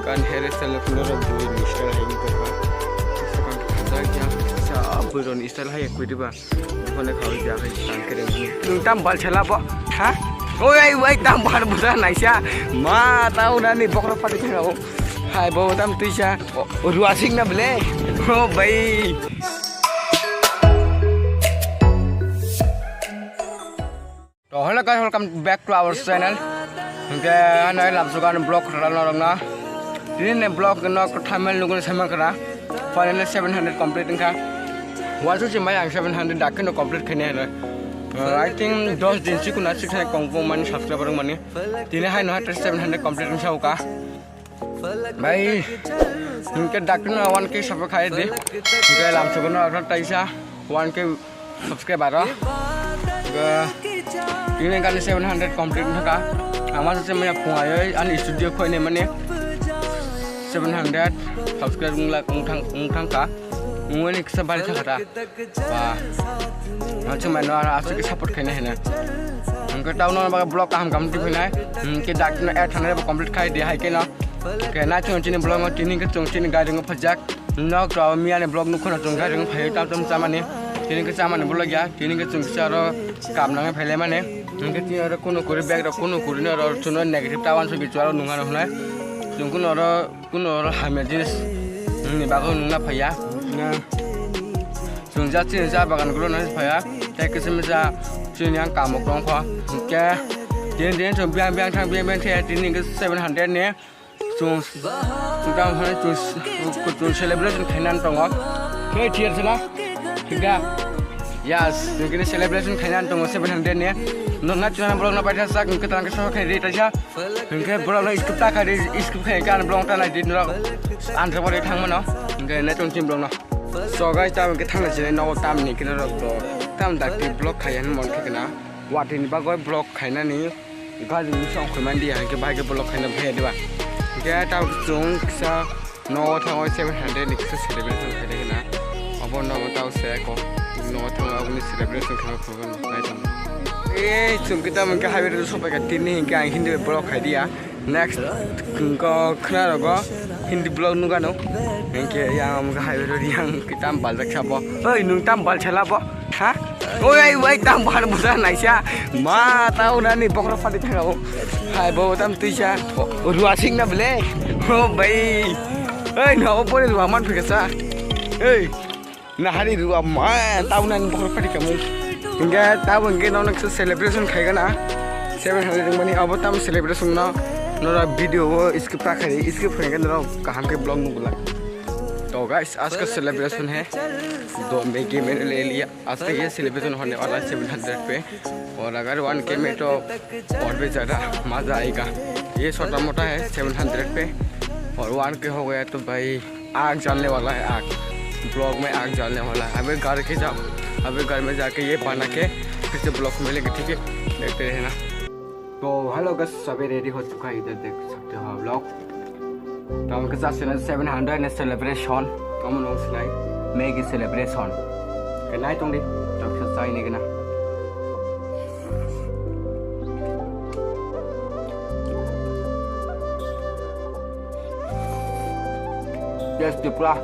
kan hairstyle aku nora bui ni style hai ni toka sekarang kita kya sa buron style hai aku diba kone khau ja hai sang kere ni tung tam bal chhala bo ha oi tam bal bura naisa ma tau na ni bokro pati thau hai bo tam tuisa ruasing na bele oh bhai to hello guys, welcome back to our channel. Ke anai lap sukan blog ran orang na. Ini blog na ko thamel nugun sama kara. Finally 700 complete ka. Wasu si mai 700 dak no complete khane hai. I think 10 din si kuna si khai kongpo man subscriber mani. Tine hai no 700 complete sa ka. Bhai इनके doctor ने 1K सब खाए दे इनके लाम सुगन और ताइसा 1K subscriber ini kali 700 complete thaka amar se मैं फुआयो an studio खोने माने 700 subscribe ungthang ka ungoni ksa bari thakata ba acha मैं no asu ke support khane hena उनके टाउन में ब्लॉग काम काम टी भइनाय के डॉक्टर ने 800 complete खाए दे हाइ के ना के ना चोंचिने ब्लॉग में तिनी के चोंचिने गाजों फजाक नक राव मियाने ब्लॉग नु खना चों गाजों फाय ताम ताम सामाने तिनी के सामाने ब्लॉग या तिनी के चोंसा रो काम नांगे फैले माने उनके तिनी रो कोनो करे बैग रो कोनो कुरिने रो चुनो नेगेटिव टावन सो बिचवारो नुंगा न होनाय जों कोनो रो हामे जिनिस नि बागो नुंगा फैया ना जों जा तिन जा बागान ग्रो न फैया तेके सेमजा तिनी आं काम ग्रं ख के दिन जों ब्यां थां ब्यां थे तिनी के 700 ने जों दा होनाय जों सेलिब्रेशन खाइनान दङ के थियर छला थिगा Yes, kita celebration kainan tunggu 700 ni. Nona cuma belum nampak dah sak, kita tangkap semua kaya rate aja. Kita belum nak iskup tak kaya iskup kaya kan belum tak nak di nora. Antara boleh thang mana? Kita nak cungcim belum nak. So guys, kita kita thang lagi ni, nawa tam ni kita nak tu. Tam dah di blog kaya ni mon kena. Wat ini bagai blog kaya ni. Kita jadi song kuman dia, kita bagai blog kaya ni dia. Kita tahu cung kita nawa thang 700 ni kita celebration kaya kena. Apa nawa tahu saya ko. No thang agni celebration khana program naitang chum kita mangka highway ro sopai ka tini ka hindi blog khai dia next ko khana ro hindi blog nu gano engke yang amka highway ro yang kita bal dak sabo oi nung tam bal chala bo ha oi tam bal bura naisa ma tau na ni bokro pati thau hai bo tam tuisa ruasing na bele oh bhai oi no opore ruaman phikasa ei nah hari dua mah tahunan pokok pada kamu enggak tahu enggak nona celebration kaya na 700 mani अब तम celebration ना Nora video वो इसके पाखरे इसके friend Nora कहाँ के blog में बोला तो गाइस आज का celebration है 2 मैगी मैंने ले लिया आज का ये celebration होने वाला है 700 पे और अगर 1K में तो और भी ज़्यादा मज़ा आएगा ये छोटा मोटा है 700 पे और 1K हो गया तो भाई आग जलने वाला है आग ब्लॉग में आग जलने वाला है अभी घर के जाओ अभी घर में जाके ये बना के फिर से ब्लॉग में मिलेंगे ठीक है देखते रहना तो हेलो गाइस सभी रेडी हो चुका है इधर देख सकते हो आप लोग तो हम के साथ 700 ने सेलिब्रेशन हम लोग सिलाई मैगी सेलिब्रेशन के नाइट होंगे तो फिर साइन नहीं करना यस डिप्ला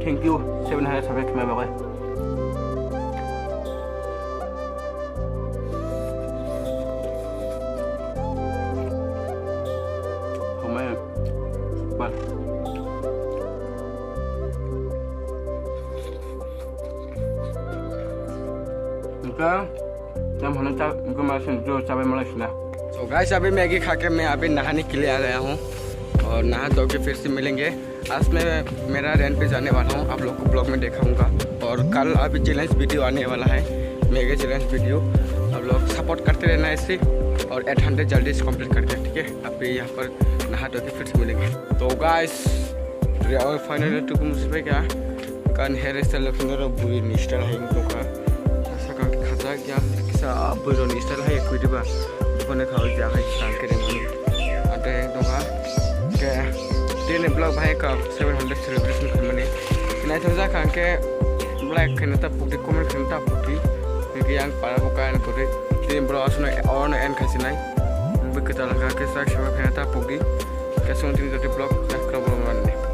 thank you 700 subscribe में बाय हमें बस इनका जब हमने तब इनको मैंने जो चावल मिला सुना तो गाइस अभी मैगी खा के मैं अभी नहाने के लिए आ गया हूँ और नहा धो के फिर से मिलेंगे आज मैं मेरा रेंट पे जाने वाला हूँ आप लोग को ब्लॉग में दिखाऊंगा और कल अभी चैलेंज वीडियो आने वाला है मेगा चैलेंज वीडियो आप लोग सपोर्ट करते रहना ऐसे और 800 जल्दी से कंप्लीट करते हैं ठीक है अभी यहाँ पर नहा धो के फिर से मिलेंगे तो गाइस और फाइनली तो मुझे क्या kan hairstyle khunero bui ni style hai toka saka khaja kya kisa buro ni style hai kuidiba kone khau ja hai sang kere mani ate toka ke dene blog bhai ka 700 celebration khmane nai thoja kan ke black khana ta pukti comment khana ta pukti ke yang para bukan kore dene blog asuna on and khasinai begitu langkah kisah siapa yang tak pergi, kesungguh tinggal di blog, nak kerja mana ni.